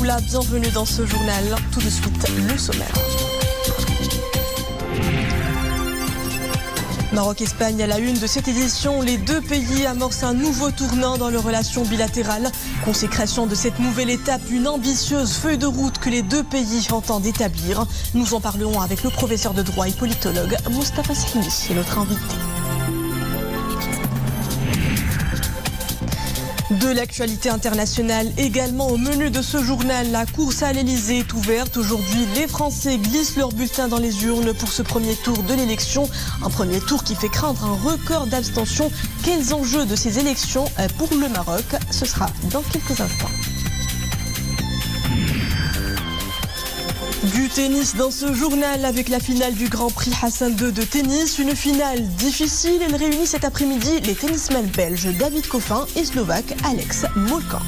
Oula, bienvenue dans ce journal. Tout de suite, le sommaire. Maroc-Espagne à la une de cette édition. Les deux pays amorcent un nouveau tournant dans leurs relations bilatérales. Consécration de cette nouvelle étape, une ambitieuse feuille de route que les deux pays entendent établir. Nous en parlerons avec le professeur de droit et politologue Moustapha Sahimi, qui est notre invité. De l'actualité internationale également au menu de ce journal. La course à l'Elysée est ouverte. Aujourd'hui, les Français glissent leurs bulletins dans les urnes pour ce premier tour de l'élection. Un premier tour qui fait craindre un record d'abstention. Quels enjeux de ces élections pour le Maroc? Ce sera dans quelques instants. Du tennis dans ce journal avec la finale du Grand Prix Hassan II de tennis. Une finale difficile. Elle réunit cet après-midi les tennismen belges David Goffin et slovaque Alex Molcan.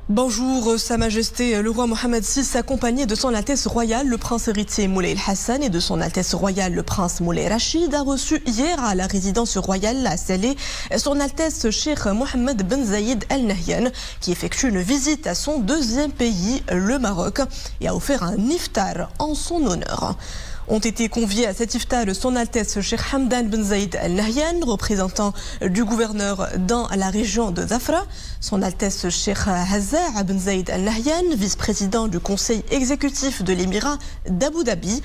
Bonjour, Sa Majesté le roi Mohammed VI, accompagné de son Altesse royale le prince héritier Moulay Hassan et de son Altesse royale le prince Moulay Rachid, a reçu hier à la résidence royale à Salé son Altesse Cheikh Mohammed Ben Zayed Al Nahyan, qui effectue une visite à son deuxième pays, le Maroc, et a offert un iftar en son honneur. Ont été conviés à cet iftar son Altesse Cheikh Hamdan Ben Zayed Al Nahyan, représentant du gouverneur dans la région de Zafra, son Altesse Cheikh Hazza Ben Zayed Al Nahyan, vice-président du conseil exécutif de l'émirat d'Abu Dhabi,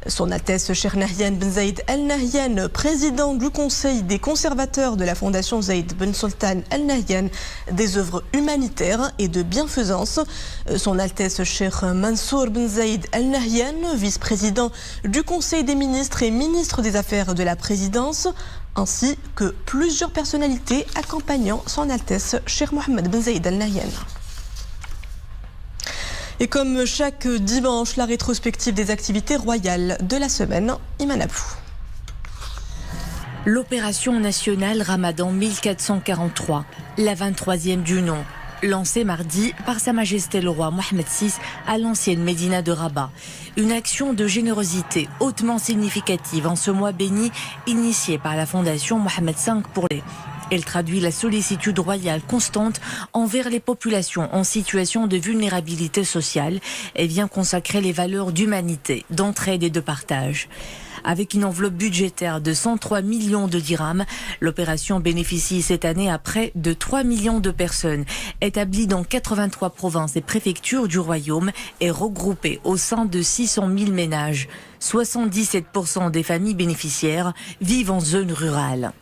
son Altesse Cheikh Nahyan Ben Zayed Al Nahyan, président du conseil des conservateurs de la fondation Zayed Ben Sultan Al Nahyan des œuvres humanitaires et de bienfaisance, son Altesse Cheikh Mansour Ben Zayed Al Nahyan, vice-président du conseil des ministres et ministre des affaires de la présidence, ainsi que plusieurs personnalités accompagnant son Altesse Cheikh Mohammed Ben Zayed Al Nahyan. Et comme chaque dimanche, la rétrospective des activités royales de la semaine, Iman Abou. L'opération nationale Ramadan 1443, la 23e du nom, lancée mardi par Sa Majesté le roi Mohammed VI à l'ancienne Médina de Rabat. Une action de générosité hautement significative en ce mois béni, initiée par la fondation Mohammed V pour les... Elle traduit la sollicitude royale constante envers les populations en situation de vulnérabilité sociale et vient consacrer les valeurs d'humanité, d'entraide et de partage. Avec une enveloppe budgétaire de 103 millions de dirhams, l'opération bénéficie cette année à près de 3 millions de personnes, établies dans 83 provinces et préfectures du royaume et regroupées au sein de 600 000 ménages. 77% des familles bénéficiaires vivent en zone rurale.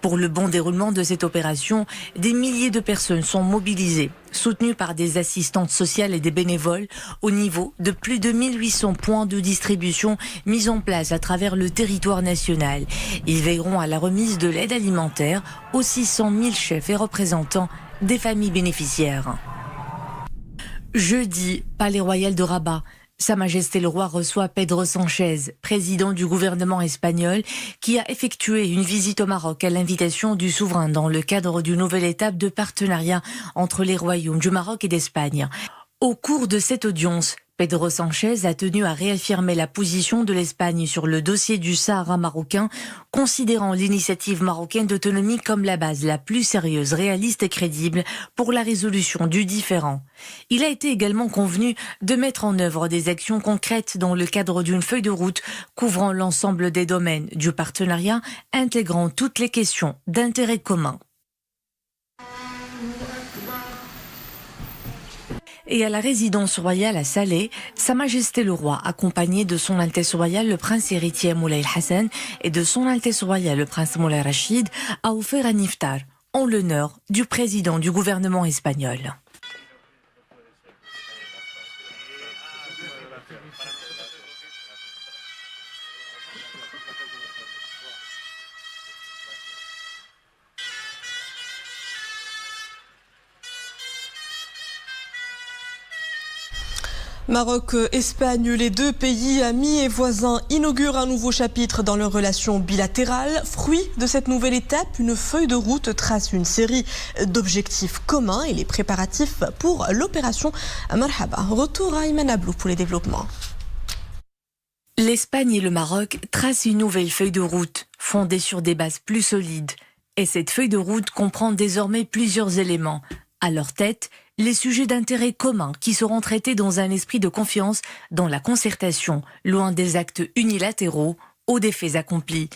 Pour le bon déroulement de cette opération, des milliers de personnes sont mobilisées, soutenues par des assistantes sociales et des bénévoles au niveau de plus de 1800 points de distribution mis en place à travers le territoire national. Ils veilleront à la remise de l'aide alimentaire aux 600 000 chefs et représentants des familles bénéficiaires. Jeudi, Palais Royal de Rabat. Sa Majesté le roi reçoit Pedro Sánchez, président du gouvernement espagnol, qui a effectué une visite au Maroc à l'invitation du souverain dans le cadre d'une nouvelle étape de partenariat entre les royaumes du Maroc et d'Espagne. Au cours de cette audience, Pedro Sánchez a tenu à réaffirmer la position de l'Espagne sur le dossier du Sahara marocain, considérant l'initiative marocaine d'autonomie comme la base la plus sérieuse, réaliste et crédible pour la résolution du différend. Il a été également convenu de mettre en œuvre des actions concrètes dans le cadre d'une feuille de route couvrant l'ensemble des domaines du partenariat, intégrant toutes les questions d'intérêt commun. Et à la résidence royale à Salé, Sa Majesté le roi, accompagné de son Altesse royale le prince héritier Moulay Hassan et de son Altesse royale le prince Moulay Rachid, a offert un iftar en l'honneur du président du gouvernement espagnol. Maroc-Espagne, les deux pays amis et voisins inaugurent un nouveau chapitre dans leurs relations bilatérales. Fruit de cette nouvelle étape, une feuille de route trace une série d'objectifs communs et les préparatifs pour l'opération Marhaba. Retour à Iman Abou pour les développements. L'Espagne et le Maroc tracent une nouvelle feuille de route, fondée sur des bases plus solides. Et cette feuille de route comprend désormais plusieurs éléments. À leur tête, les sujets d'intérêt commun qui seront traités dans un esprit de confiance, dans la concertation, loin des actes unilatéraux ou des faits accomplis.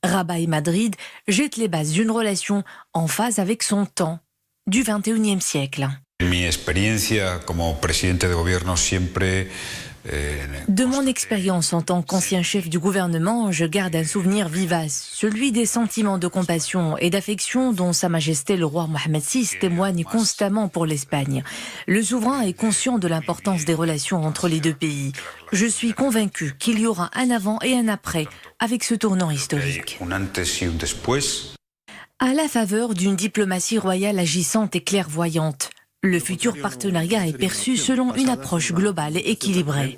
Rabat et Madrid jettent les bases d'une relation en phase avec son temps, du XXIe siècle. De mon expérience en tant qu'ancien chef du gouvernement, je garde un souvenir vivace, celui des sentiments de compassion et d'affection dont Sa Majesté le roi Mohammed VI témoigne constamment pour l'Espagne. Le souverain est conscient de l'importance des relations entre les deux pays. Je suis convaincu qu'il y aura un avant et un après avec ce tournant historique. À la faveur d'une diplomatie royale agissante et clairvoyante, le futur partenariat est perçu selon une approche globale et équilibrée.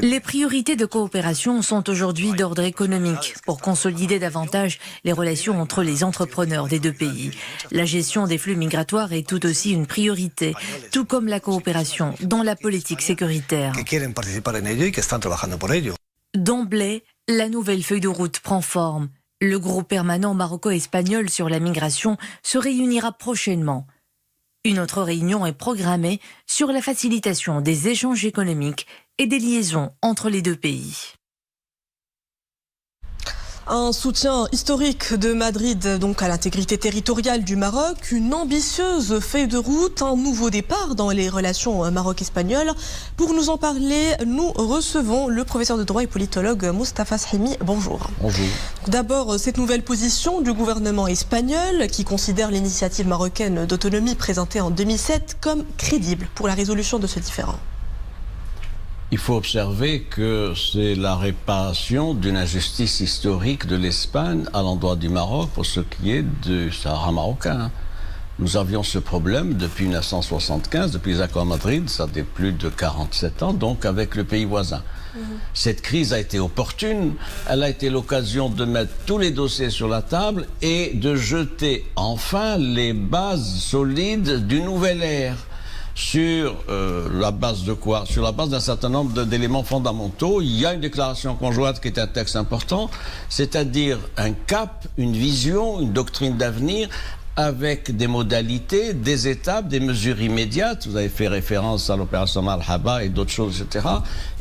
Les priorités de coopération sont aujourd'hui d'ordre économique pour consolider davantage les relations entre les entrepreneurs des deux pays. La gestion des flux migratoires est tout aussi une priorité, tout comme la coopération dans la politique sécuritaire. D'emblée, la nouvelle feuille de route prend forme. Le groupe permanent maroco-espagnol sur la migration se réunira prochainement. Une autre réunion est programmée sur la facilitation des échanges économiques et des liaisons entre les deux pays. Un soutien historique de Madrid donc à l'intégrité territoriale du Maroc, une ambitieuse feuille de route, un nouveau départ dans les relations maroc-espagnoles. Pour nous en parler, nous recevons le professeur de droit et politologue Moustapha Shahimi. Bonjour. Bonjour. D'abord, cette nouvelle position du gouvernement espagnol qui considère l'initiative marocaine d'autonomie présentée en 2007 comme crédible pour la résolution de ce différend. Il faut observer que c'est la réparation d'une injustice historique de l'Espagne à l'endroit du Maroc pour ce qui est du Sahara marocain. Nous avions ce problème depuis 1975, depuis les accords de Madrid, ça fait plus de 47 ans, donc avec le pays voisin. Cette crise a été opportune, elle a été l'occasion de mettre tous les dossiers sur la table et de jeter enfin les bases solides d'une nouvelle ère. Sur la base de quoi? Sur la base d'un certain nombre d'éléments fondamentaux. Il y a une déclaration conjointe qui est un texte important, c'est-à-dire un cap, une vision, une doctrine d'avenir avec des modalités, des étapes, des mesures immédiates. Vous avez fait référence à l'opération Marhaba et d'autres choses, etc.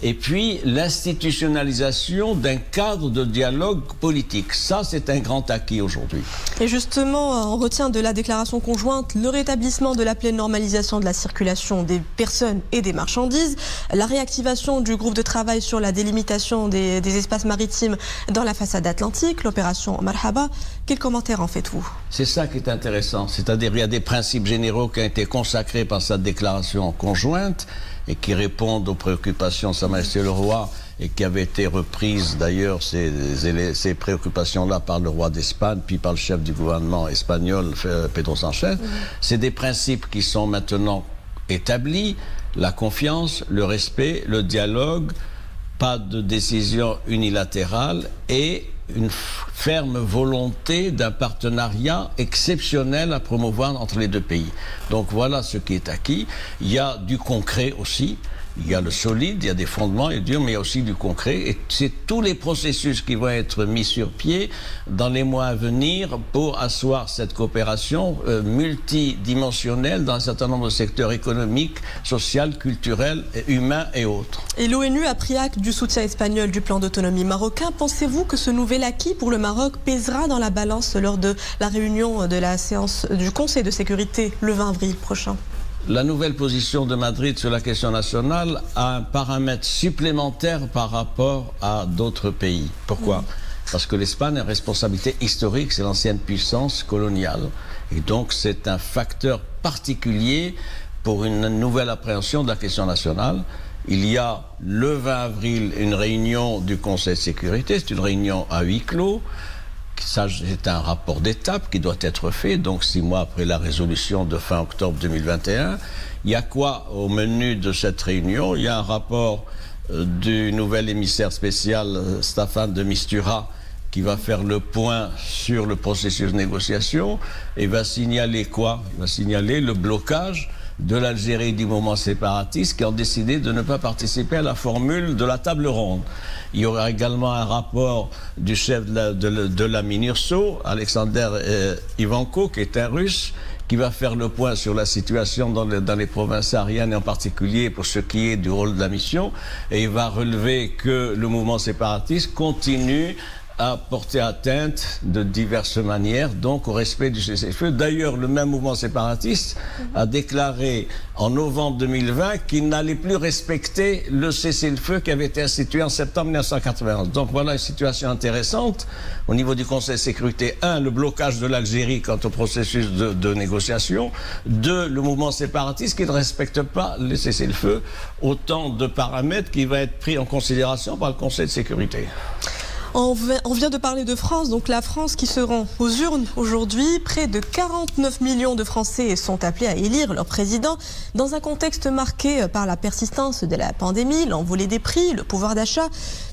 Et puis l'institutionnalisation d'un cadre de dialogue politique. Ça, c'est un grand acquis aujourd'hui. Et justement, on retient de la déclaration conjointe le rétablissement de la pleine normalisation de la circulation des personnes et des marchandises, la réactivation du groupe de travail sur la délimitation des espaces maritimes dans la façade atlantique, l'opération Marhaba. Quel commentaire en faites-vous? C'est ça qui est intéressant, c'est-à-dire il y a des principes généraux qui ont été consacrés par cette déclaration conjointe et qui répondent aux préoccupations de Sa Majesté le Roi et qui avaient été reprises d'ailleurs ces préoccupations-là par le roi d'Espagne puis par le chef du gouvernement espagnol Pedro Sánchez. C'est des principes qui sont maintenant établis, la confiance, le respect, le dialogue, pas de décision unilatérale et une ferme volonté d'un partenariat exceptionnel à promouvoir entre les deux pays. Donc voilà ce qui est acquis. Il y a du concret aussi. Il y a le solide, il y a des fondements, il y a du dur, mais il y a aussi du concret. Et c'est tous les processus qui vont être mis sur pied dans les mois à venir pour asseoir cette coopération multidimensionnelle dans un certain nombre de secteurs économiques, sociaux, culturels, humains et autres. Et l'ONU a pris acte du soutien espagnol du plan d'autonomie marocain. Pensez-vous que ce nouvel acquis pour le Maroc pèsera dans la balance lors de la réunion de la séance du Conseil de sécurité le 20 avril prochain? La nouvelle position de Madrid sur la question nationale a un paramètre supplémentaire par rapport à d'autres pays. Pourquoi? Parce que l'Espagne a une responsabilité historique, c'est l'ancienne puissance coloniale. Et donc c'est un facteur particulier pour une nouvelle appréhension de la question nationale. Il y a le 20 avril une réunion du Conseil de sécurité, c'est une réunion à huis clos. Ça, c'est un rapport d'étape qui doit être fait, donc 6 mois après la résolution de fin octobre 2021. Il y a quoi au menu de cette réunion? Il y a un rapport du nouvel émissaire spécial Staffan de Mistura qui va faire le point sur le processus de négociation et va signaler quoi? Il va signaler le blocage de l'Algérie du mouvement séparatiste qui ont décidé de ne pas participer à la formule de la table ronde. Il y aura également un rapport du chef de la MINURSO, Alexander Ivanko, qui est un Russe, qui va faire le point sur la situation dans les provinces syriennes, et en particulier pour ce qui est du rôle de la mission. Et il va relever que le mouvement séparatiste continue à porter atteinte de diverses manières, donc au respect du cessez-le-feu. D'ailleurs, le même mouvement séparatiste a déclaré en novembre 2020 qu'il n'allait plus respecter le cessez-le-feu qui avait été institué en septembre 1991. Donc voilà une situation intéressante au niveau du Conseil de sécurité. 1, le blocage de l'Algérie quant au processus de négociation. 2, le mouvement séparatiste qui ne respecte pas le cessez-le-feu. Autant de paramètres qui vont être pris en considération par le Conseil de sécurité. On vient de parler de France, donc la France qui se rend aux urnes aujourd'hui. Près de 49 millions de Français sont appelés à élire leur président dans un contexte marqué par la persistance de la pandémie, l'envolée des prix, le pouvoir d'achat,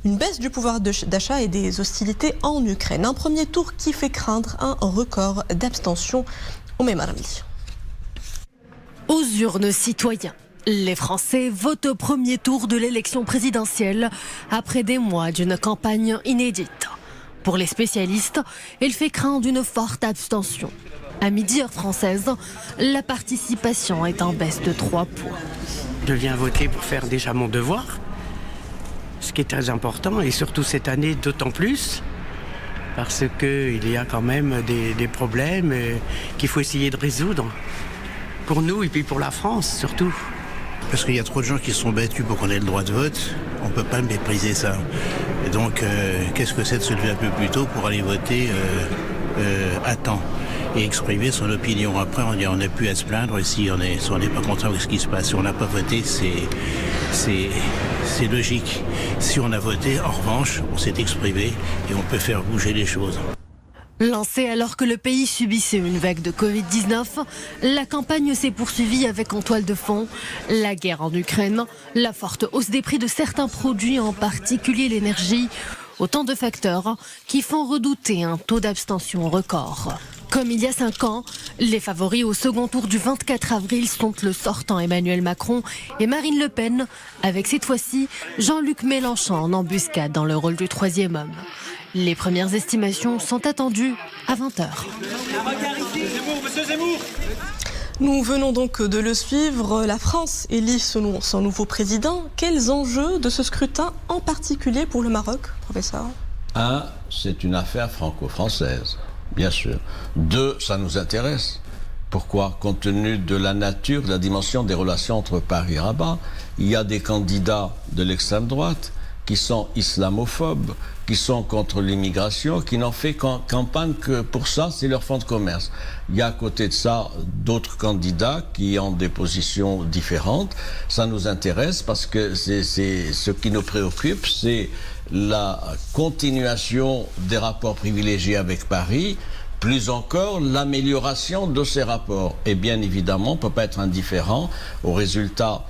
une baisse du pouvoir d'achat et des hostilités en Ukraine. Un premier tour qui fait craindre un record d'abstention au Mémarmi. Aux urnes, citoyens. Les Français votent au premier tour de l'élection présidentielle après des mois d'une campagne inédite. Pour les spécialistes, il fait craindre une forte abstention. À midi heure française, la participation est en baisse de 3 points. Je viens voter pour faire déjà mon devoir, ce qui est très important, et surtout cette année d'autant plus, parce qu'il y a quand même des problèmes qu'il faut essayer de résoudre, pour nous et puis pour la France surtout. Parce qu'il y a trop de gens qui se sont battus pour qu'on ait le droit de vote, on ne peut pas mépriser ça. Et donc, qu'est-ce que c'est de se lever un peu plus tôt pour aller voter à temps et exprimer son opinion. Après, on n'a plus à se plaindre si on n'est pas content de ce qui se passe. Si on n'a pas voté, c'est logique. Si on a voté, en revanche, on s'est exprimé et on peut faire bouger les choses. Lancée alors que le pays subissait une vague de Covid-19, la campagne s'est poursuivie avec en toile de fond la guerre en Ukraine, la forte hausse des prix de certains produits, en particulier l'énergie, autant de facteurs qui font redouter un taux d'abstention record. Comme il y a 5 ans, les favoris au second tour du 24 avril sont le sortant Emmanuel Macron et Marine Le Pen, avec cette fois-ci Jean-Luc Mélenchon en embuscade dans le rôle du troisième homme. Les premières estimations sont attendues à 20h. Nous venons donc de le suivre. La France élit son nouveau président. Quels enjeux de ce scrutin, en particulier pour le Maroc, professeur ? 1, c'est une affaire franco-française, bien sûr. 2, ça nous intéresse. Pourquoi ? Compte tenu de la nature, de la dimension des relations entre Paris et Rabat, il y a des candidats de l'extrême droite qui sont islamophobes, qui sont contre l'immigration, qui n'ont fait campagne que pour ça, c'est leur fonds de commerce. Il y a à côté de ça d'autres candidats qui ont des positions différentes. Ça nous intéresse parce que c'est ce qui nous préoccupe, c'est la continuation des rapports privilégiés avec Paris, plus encore l'amélioration de ces rapports. Et bien évidemment, on ne peut pas être indifférent aux résultats,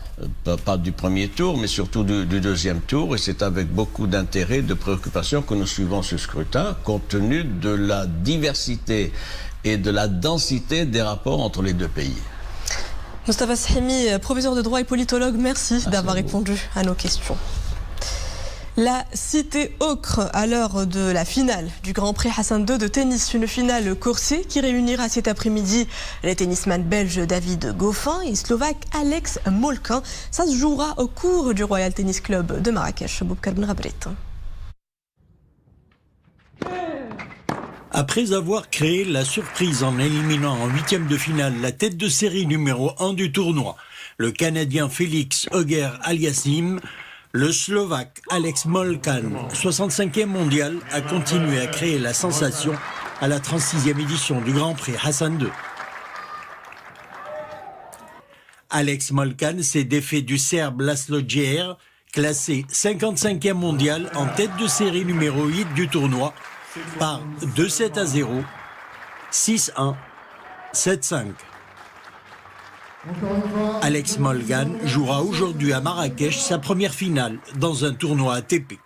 pas du premier tour, mais surtout du deuxième tour. Et c'est avec beaucoup d'intérêt, de préoccupation que nous suivons ce scrutin, compte tenu de la diversité et de la densité des rapports entre les deux pays. Mostafa Sahimi, professeur de droit et politologue, merci d'avoir répondu à nos questions. La cité ocre à l'heure de la finale du Grand Prix Hassan II de tennis, une finale corsée qui réunira cet après-midi les tennisman belges David Goffin et slovaque Alex Molcan. Ça se jouera au cours du Royal Tennis Club de Marrakech. Boubkar Ben Rabrit. Après avoir créé la surprise en éliminant en 8e de finale la tête de série numéro 1 du tournoi, le Canadien Félix Auger-Aliassime, le Slovaque Alex Molcan, 65e mondial, a continué à créer la sensation à la 36e édition du Grand Prix Hassan II. Alex Molcan s'est défait du Serbe Laslo Djere, classé 55e mondial en tête de série numéro 8 du tournoi, par 2-7-0, 6-1, 7-5. Alex Molcan jouera aujourd'hui à Marrakech sa première finale dans un tournoi ATP.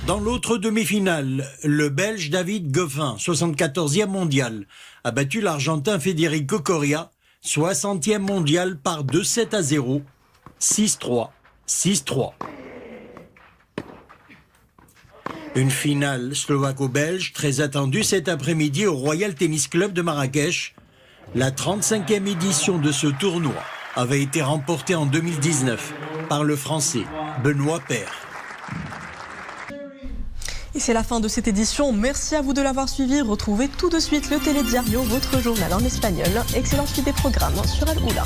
Dans l'autre demi-finale, le Belge David Goffin, 74e mondial, a battu l'Argentin Federico Coria 60e mondial par 2-7-0, 6-3, 6-3. Une finale slovaco-belge très attendue cet après-midi au Royal Tennis Club de Marrakech. La 35e édition de ce tournoi avait été remportée en 2019 par le Français Benoît Paire. Et c'est la fin de cette édition. Merci à vous de l'avoir suivi. Retrouvez tout de suite le Télédiario, votre journal en espagnol. Excellente suite des programmes sur Al Oula.